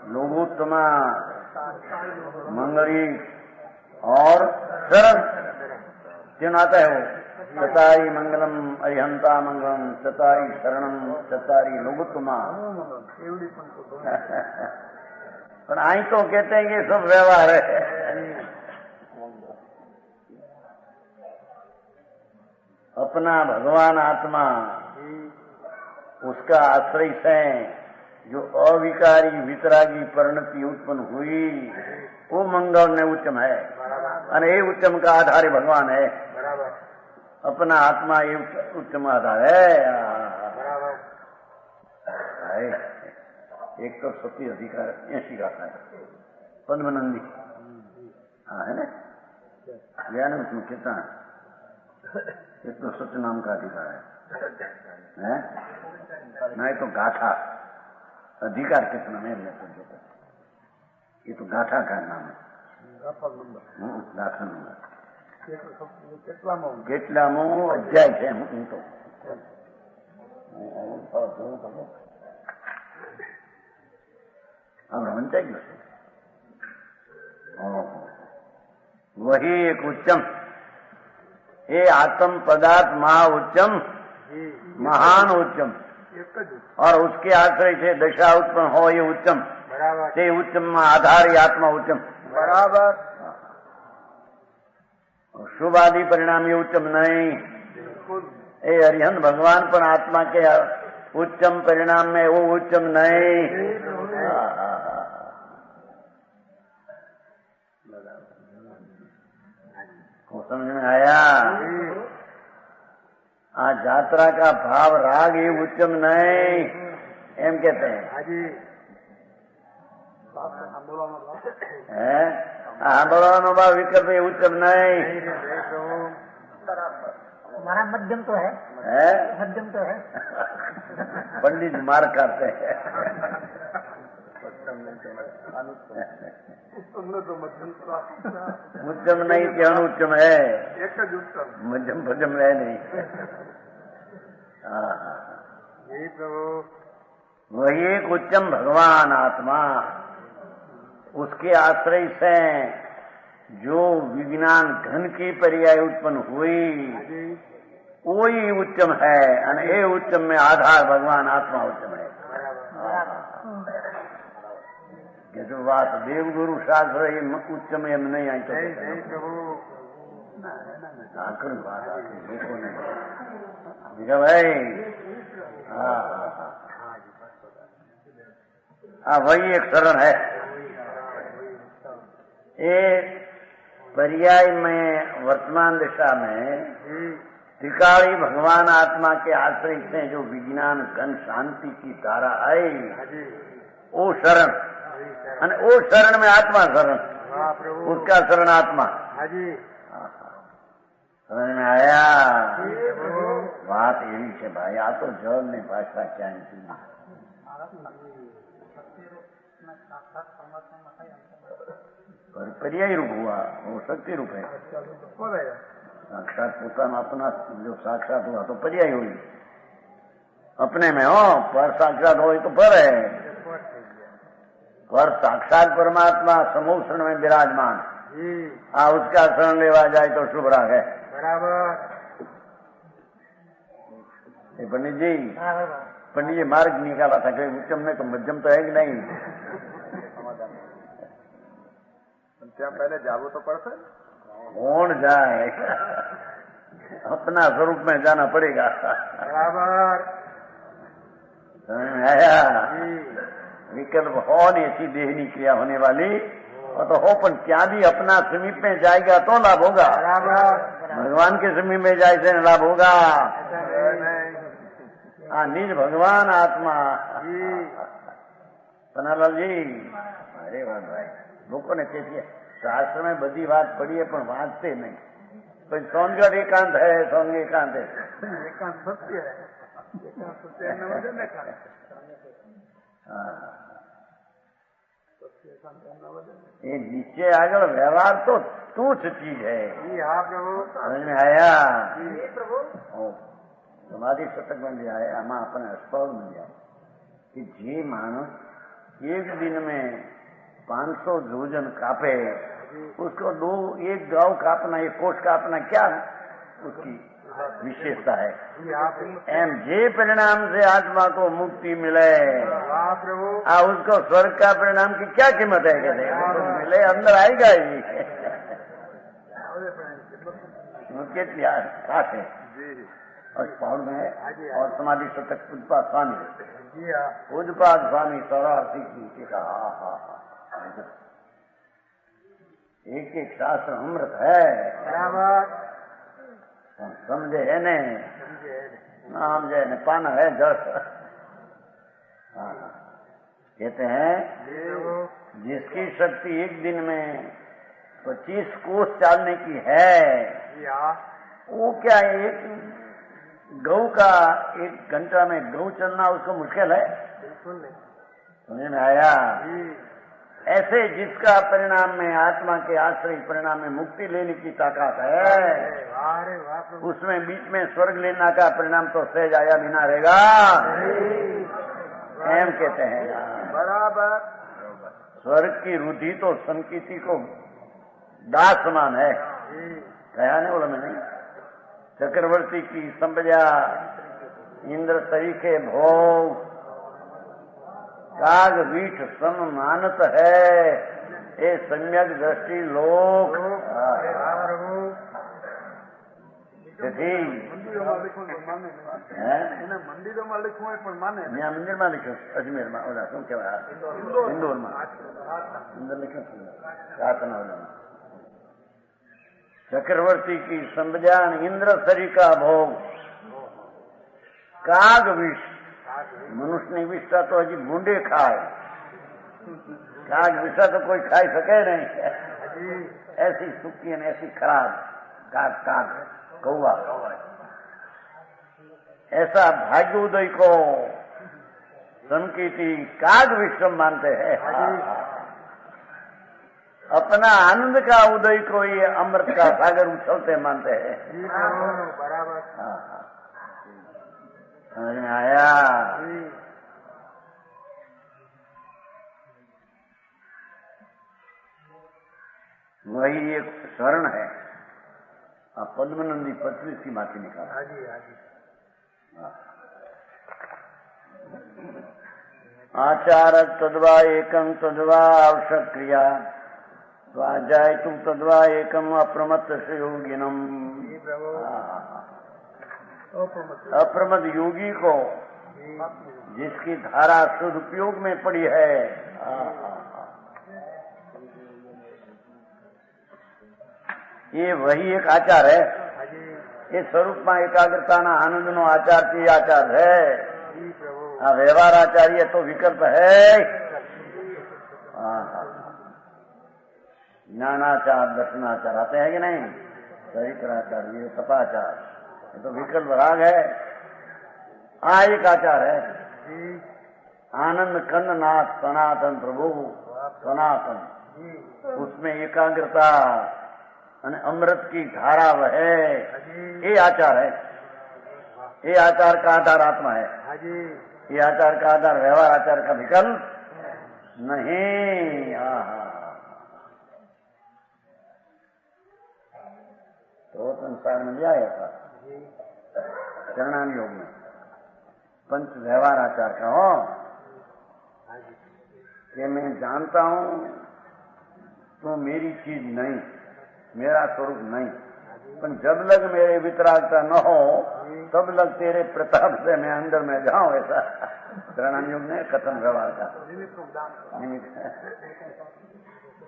लोगोत्तमा मंगली और शरण क्यों आता है वो? चतारी मंगलम अरिहंता मंगलम, चतारी शरणम, चतारी लोगोत्तमा। पर आई तो कहते हैं कि सब व्यवहार है। अपना भगवान आत्मा, उसका आश्रय से जो अविकारी वितरागी परिणति उत्पन्न हुई, वो मंगल ने उच्चम है, और ये उच्चम का आधार भगवान है। अपना आत्मा ये उच्चम आधार है। एक तो सत्य अधिकार ऐसी गाता है पद्मनंदी, हाँ है ना, ज्ञान उसमें कितना एक तो सत्य नाम का अधिकार है, नहीं तो गाथा अधिकार कितना में समझो, ये तो गाथा का नाम है, गाथा नंबर કેટલામો અધ્યાય છે હું તો વંચાઈ ગયું છે। वही एक उच्चम, ये आत्म पदार्थ महा उच्चम, महान उच्चम, और उसके आश्रय से दशा उत्पन्न हो ये उच्चम, ते उच्चम में आधार ये आत्मा उच्चम बराबर। शुभ आदि परिणाम ये उच्चम नहीं, ये हरिहंत भगवान पर आत्मा के उच्चम परिणाम में वो उच्चम नहीं। समझ में आया? आज यात्रा का भाव राग ये उच्चम नहीं, एम कहते हैं बोलવાનો भाव विकल्प ये उच्चम नहीं। हमारा मध्यम तो है, मध्यम तो है। पंडित मार खाते हैं। उच्चम नहीं कि अनुच्चम है, मध्यम भजम है नहीं। वही एक उच्चम भगवान आत्मा, उसके आश्रय से जो विज्ञान घन की पर्याय उत्पन्न हुई, वही उच्चम है, और ये उच्चम में आधार भगवान आत्मा उच्चम है। जो बात देवगुरु शास्त्र ये उच्चम एम नहीं आई तो आखिर बात देखो नहीं भाई। हाँ वही एक शरण है। ये पर्याय में वर्तमान दिशा में त्रिकाली भगवान आत्मा के आश्रय से जो विज्ञान घन शांति की धारा आई, वो शरण, वो शरण में आत्मा शरण, उसका शरण आत्मा। समझ में आया? बात यही है भाई, आ तो जल ने भाषा क्या पर्यायी रूप हुआ, वो शक्ति रूप है। साक्षात पोताना अपना जो साक्षात हुआ तो पर्यायी हुई, अपने में हो, पर साक्षात हो तो पर है, पर साक्षात परमात्मा समूह शरण में विराजमान, उसका शरण लेवा जाए तो शुभ राग है बराबर। पंडित जी मार्ग निकाला था कि उच्चम में तो मध्यम तो है कि नहीं? पहले जागो तो पड़ता है, कौन जाए, अपना स्वरूप में जाना पड़ेगा बराबर। समझ में आया? विकल्प हो नहीं, ऐसी देहनी क्रिया होने वाली और तो हो पण क्या भी अपना समीप में जाएगा तो लाभ होगा, भगवान के समीप में जाए से लाभ होगा। हाँ, निज भगवान आत्मा। पन्नालाल जी, अरे वाह भाई, लोगों ने कहती है शास्त्र में बड़ी बात पड़ी है पण वांचते नहीं। कोई सोनगढ़ एकांत है, सोनगढ़ एकांत है, एकांत सत्य है, एकांत सत्य है, वजन है का। ये नीचे आगे व्यवहार तो तुच्छ चीज है। हाँ प्रभु, समझ में आया? प्रभु समाधि शतक में भी आया, आमा अपने अस्पताल में भी आया कि जे मानस एक दिन में 500 जोजन कापे, उसको एक गांव कापना, एक कोष कापना, क्या उसकी विशेषता है? एम जे परिणाम से आत्मा को मुक्ति मिले, उसको स्वर्ग का परिणाम की क्या कीमत है? कहते हैं मिले, अंदर आएगा ही। कितनी खास है और पौड़ में। और समाधि शतक पूजपाद स्वामी, पूजपाद स्वामी सौरार्थी की कहा, एक एक शास्त्र अमृत है, समझे है ने, नाम जय ने पाना है जस। कहते हैं जिसकी शक्ति एक दिन में 25 कोस चालने की है, वो क्या एक गौ का 1 घंटा में गौ चलना उसको मुश्किल है? समझ में आया? ऐसे जिसका परिणाम में आत्मा के आश्रय परिणाम में मुक्ति लेने की ताकत है, उसमें बीच में स्वर्ग लेना का परिणाम तो सहज आया बिना रहेगा। एम कहते हैं बराबर। स्वर्ग की रुधि तो संकीर्ति को दास समान है, कहा नहीं बोला मैंने? चक्रवर्ती की संपदा, इंद्र तरीके भोग, काग वीठ सन मानत है, ये सम्यक दृष्टि लोग। મંદિરો માં લખ્યું હોય પણ માને, મંદિર માં લખ્યું, અજમેર માં, ઓલા શું કહેવાય, ઇન્દોર માં અંદર લખ્યું, પ્રાર્થના ઓલા चक्रवर्ती की संबजान इंद्र सरी का भोग, काग विष, मनुष्य ने विषता तो हजी बूंदे खाए, काग विषा तो कोई खाई सके नहीं। ऐसी सुखी और ऐसी खराब काग काग कौवा, ऐसा भाग्योदय को संकीर्ति काग विश्रम मानते हैं। अपना आनंद का उदय को ये अमृत का सागर उछलते मानते हैं। बराबर, समझ में आया? वही एक शरण है। आप पद्मनंदी 25 की माथी निकाला। आचार तद्वा एकम तद्वा आवश्यक क्रिया स्वाध्याय तुम तद्वा एकम अप्रमत्त से योगिनम। अप्रमत्त योगी को जिसकी धारा सदुपयोग में पड़ी है, ये वही एक आचार है। ये स्वरूप में एकाग्रता आनंद नो आचार की आचार है। व्यवहार आचार्य तो विकल्प है। ज्ञानाचार दर्शनाचार आते हैं कि नहीं? चरित्राचार, ये तपाचार, ये तो विकल्प राग है। एक आचार है आनंद कंद नाथ सनातन प्रभु सनातन, उसमें एकाग्रता अमृत की धारा वह है। ये आचार है। ये आचार का आधार आत्मा है। ये आचार का आधार व्यवहार आचार का विकल्प नहीं। तो संसार में भी आया था चरणान योग में पंच व्यवहार आचार का हो कि मैं जानता हूं तो मेरी चीज नहीं, मेरा स्वरूप नहीं, पर जब लग मेरे वितरागता न हो तब लग तेरे प्रताप से मैं अंदर में जाऊं। ऐसा चरणान योग ने कथन व्यवहार का निमित्त है।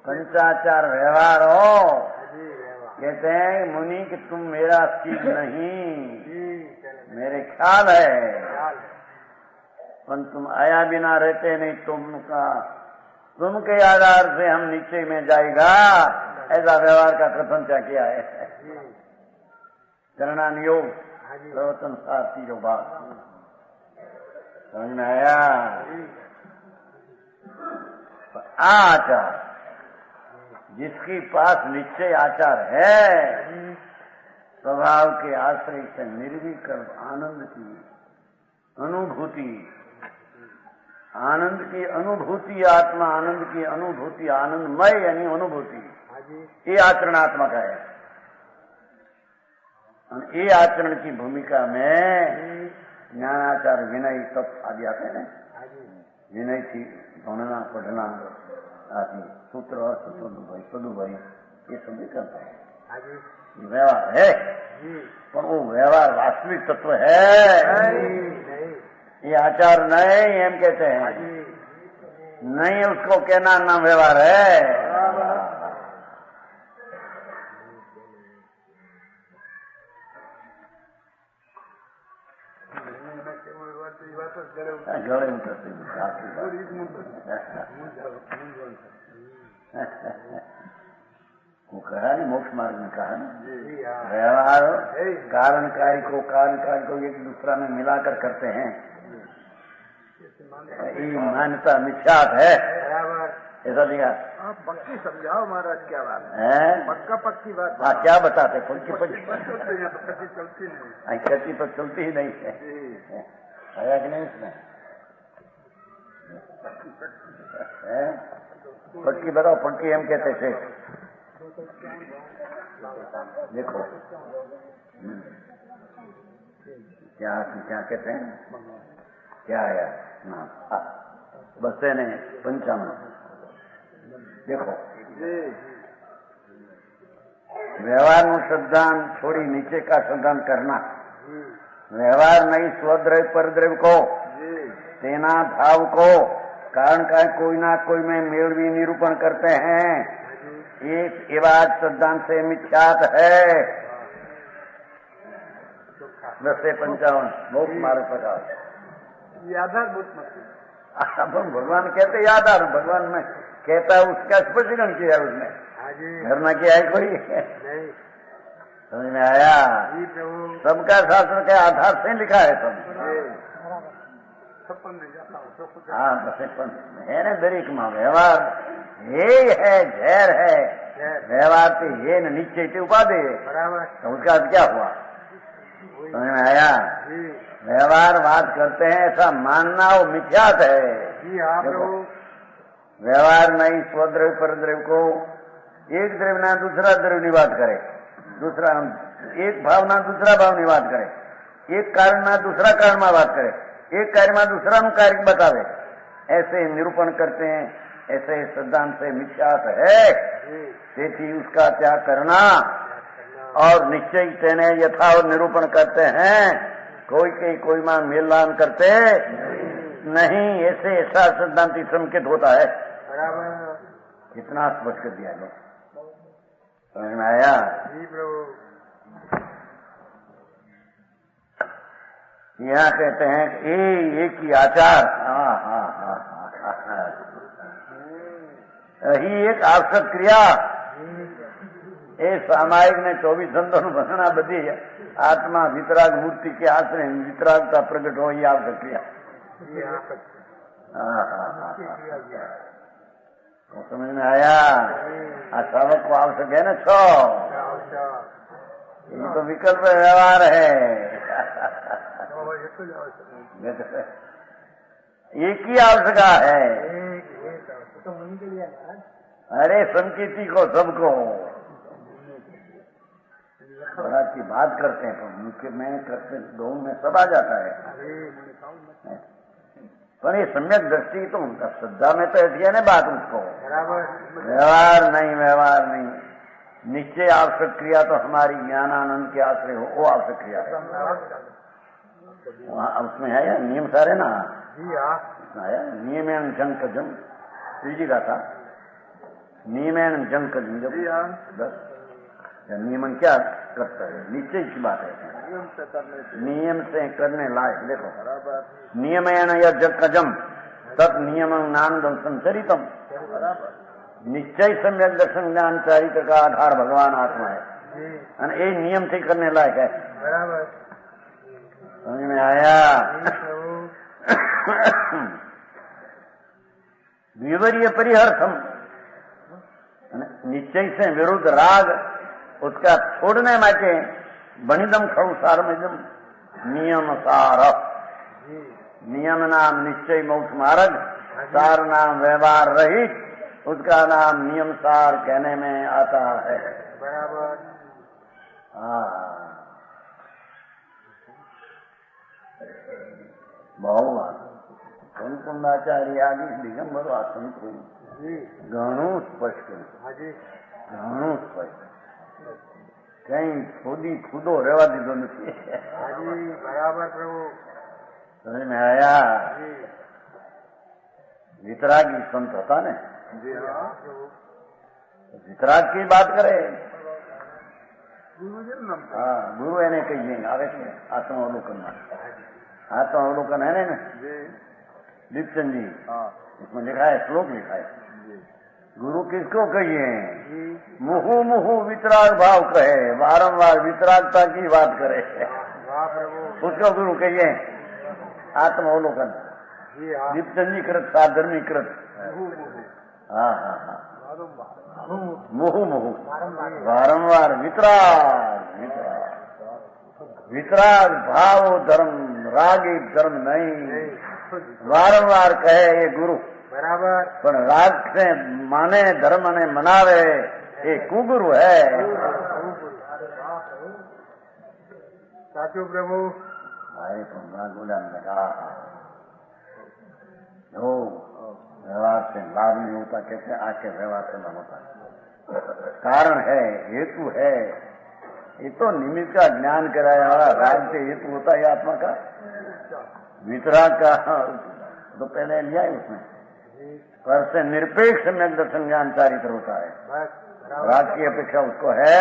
पंचाचार व्यवहार हो। कहते हैं मुनि कि तुम मेरा सीख नहीं, मेरे ख्याल है, पर तुम आया बिना रहते नहीं, तुमके आधार से हम नीचे में जाएगा, ऐसा व्यवहार का कथन क्या किया है। चरणान योग प्रवचन साथी जो बात समझ में आया। आचार जिसके पास निश्चय आचार है, स्वभाव के आश्रय से निर्विकल्प आनंद की अनुभूति, आनंद की अनुभूति, आत्मा आनंद की अनुभूति, आनंदमय यानी अनुभूति, ये आचरणात्मक है। ये आचरण की भूमिका में ज्ञानाचार विनय सब आदि आते हैं। विनय की गणना पढ़ना आदि सूत्र सदुभाई ये सब भी करते हैं। व्यवहार है, पर वो व्यवहार वास्तविक तत्व है, ये आचार नहीं हम कहते हैं, नहीं उसको कहना नाम व्यवहार है। गड़े उतरते वो कहा नहीं, मोक्ष मार्ग में कहा ना, व्यवहार कारणकारी को एक दूसरा में मिलाकर करते हैं, ये मान्यता मिथ्यात है, ऐसा लिखा। पक्की समझाओ महाराज, क्या बात है, पक्की बात। हाँ, क्या बताते, पक्की चलती नहीं, कच्ची तो चलती ही नहीं है, आया कि नहीं इसमें। पक्की बताओ, पक्की हम कहते थे। देखो क्या कहते हैं, क्या आया बसे ने 55। देखो व्यवहार નું सिद्धांत छोड़ी नीचे का सिद्धांत करना, व्यवहार नहीं स्वद्रव्य परद्रव्य को, तेना भाव को कारण का कोई ना कोई में मेलवी निरूपण करते हैं, एक एवाज सिद्धांत से मिथ्यात है। 10:55 मोक्ष मार्ग प्रकाश अपन भगवान कहते याद आ, भगवान में कहता है उसका स्पष्टीकरण किया उसने, घर में किया है कोई नहीं। समझ में आया, सबका शास्त्र के आधार से लिखा है सब। हाँ 56 है ना, दरेक में व्यवहार ये है, झेर है व्यवहार से ये न नीचे से उपाधि तो उसका क्या हुआ। समझ में आया, व्यवहार बात करते हैं ऐसा मानना वो मिथ्यात है। व्यवहार नहीं स्वद्रव्य परद्रव्य को, एक द्रव्य ना दूसरा द्रव्य निवाद करे, दूसरा एक भाव ना दूसरा भाव निवाद करे, एक कारण ना दूसरा कारण में बात करे, एक कार्य में दूसरा नु कार्य बतावे, ऐसे निरूपण करते हैं। ऐसे सिद्धांत से मिथ्यात है, તેથી उसका त्याग करना और निश्चय तेने यथा और निरूपण करते हैं, कोई के कोई में मेलदान करते नहीं, ऐसे ऐसा सिद्धांत संकेत होता है। कितना स्पष्ट कर दिया है, समझ में आया। यहाँ कहते हैं कि एक ही आचार, ही एक आवश्यक क्रिया એ સામાયિક ને 24 સંતોનું ભણના બધી આત્મા વિતરાગ મૂર્તિ કે આશ્રય વિતરાગતા પ્રગટ હોય એ આવશ્યક ક્રિયા। समझ में आया, आ सबक को आवश्यक है ना 6, ये तो विकल्प व्यवहार है। एक ही आवश्यक है, अरे संकीर्ति को सबको महाराज की बात करते हैं तो मुख्य में करते दो में सब आ जाता है, पर ये सम्यक दृष्टि तो उनका श्रद्धा में तो ऐसी है ना बात उसको। व्यवहार नहीं, निश्चय आवश्यक क्रिया तो हमारी ज्ञानानंद के आश्रय हो, वो आवश्यक क्रिया है। उसमें है या नियम सारे ना, आया नियम जन का जन श्री जी का था, नियमन जंग कर देंगे। बस नियमन क्या करता है? निश्चय की बात है, नियम से करने लायक। देखो नियमन या जग कजम तत् नियम नानदम संचरितम। निश्चय सम्यक दर्शन ज्ञान चारित्र का आधार भगवान आत्मा है, ये नियम से करने लायक है। समझ में आया? विवर्य परिहर्थम, निश्चय से विरुद्ध राग उसका छोड़ने माटे बनिदम खड़ु सारमिदम नियम सार। नियम नाम निश्चय मोक्ष मार्ग, सार नाम व्यवहार रहित, उसका नाम नियम सार कहने में आता है। बराबर। बहुवान कुंकुंडाचार्य आदि दिगंबर आसन को घणું સ્પષ્ટ, ઘણું સ્પષ્ટ, કઈ ખોદી ખુદો રહેવા દીધો નથી। बराबर प्रभु। समझ में आया? वितरागी संत होता ने, वितराग की बात करे। हाँ, गुरु એને કહીએ આવે છે આત્માવલોકનમાં। आत्मावलोकन है ना दीपचंद जी, इसमें लिखा है, श्लोक लिखा है, गुरु किसको कहिए? मुहु मुहु वितराग भाव कहे, बारंबार वितरागता की बात करे, उसको गुरु कहिए। आत्मावलोकन दीपचंद जी कृत साधर्मी कृत। हाँ हाँ हाँ, मुहु मुहु बारंबार वितराग वितराग वितराग भाव धर्म, रागी धर्म नहीं, वारंवार कहे ये गुरु। बराबर। पर राग से माने धर्म ने मनावे ये कुगुरु है। साचो प्रभु। भाई गुलाम लगा जो व्यवहार से लाभ नहीं होता, कैसे आके व्यवहार से लाभ होता? कारण है, हेतु है, ये तो निमित्त का ज्ञान कराया वाला राग से हेतु होता है आत्मा का। वितराग का तो पहले लिया है उसमें, पर से निरपेक्ष सम्यक दर्शन ज्ञान चारित्र होता है। राग की अपेक्षा उसको है।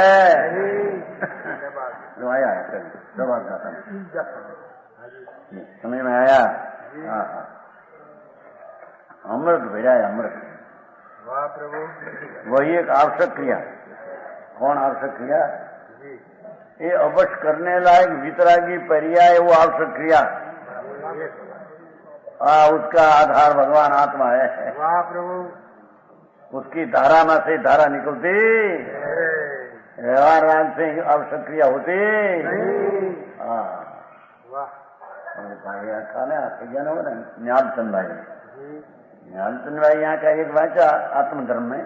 जो आया है जवाब जाता है, समझ में आया? हाँ हाँ, अमृत भेजा है, अमृत। वाह प्रभु। वही एक आवश्यक क्रिया। कौन आवश्यक क्रिया? ये अवश्य करने लायक वितरागी पर्याय वो आवश्यक क्रिया, उसका आधार भगवान आत्मा है। वाह प्रभु। उसकी धारा में से धारा निकलती, व्यवहार राग से आवश्यक क्रिया होती। भाई खाने आते ज्ञान हो ना न्यालचंद भाई, न्यालचंद भाई यहाँ का एक वाचा आत्मधर्म में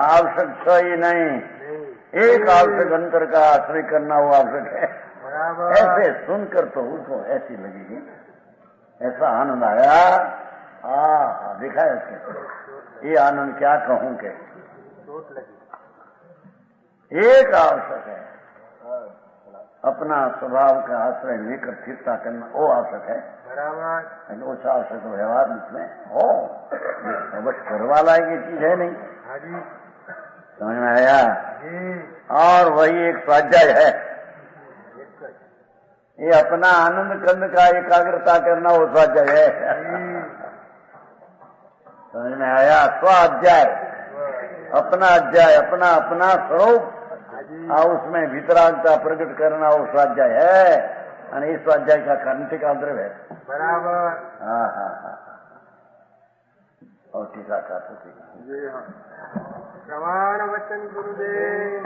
आवश्यक ही नहीं, एक आवश्यक अंतर का आश्रय करना वो आवश्यक है। ऐसे सुनकर तो उसको ऐसी लगेगी, ऐसा आनंद आया। देखा है उसके, ये आनंद क्या कहूं के, एक आवश्यक है, अपना स्वभाव का आश्रय लेकर चिंता करना वो आवश्यक है। बराबर। उस आवश्यक व्यवहार इसमें हो, अवश्य करवा लाएगी चीज है नहीं। समझ में आया? और वही एक स्वाध्याय है, ये अपना आनंद कंद का एकाग्रता करना वो स्वाध्याय है। समझ में आया? स्वाध्याय, अपना अध्याय, अपना अपना स्वरूप, उसमें वितरागता प्रकट करना वो स्वाध्याय है, और इस स्वाध्याय का क्रांति का द्रव्य है। बराबर। हाँ हाँ हाँ, और टीका का प्रमाण वचन गुरुदेव।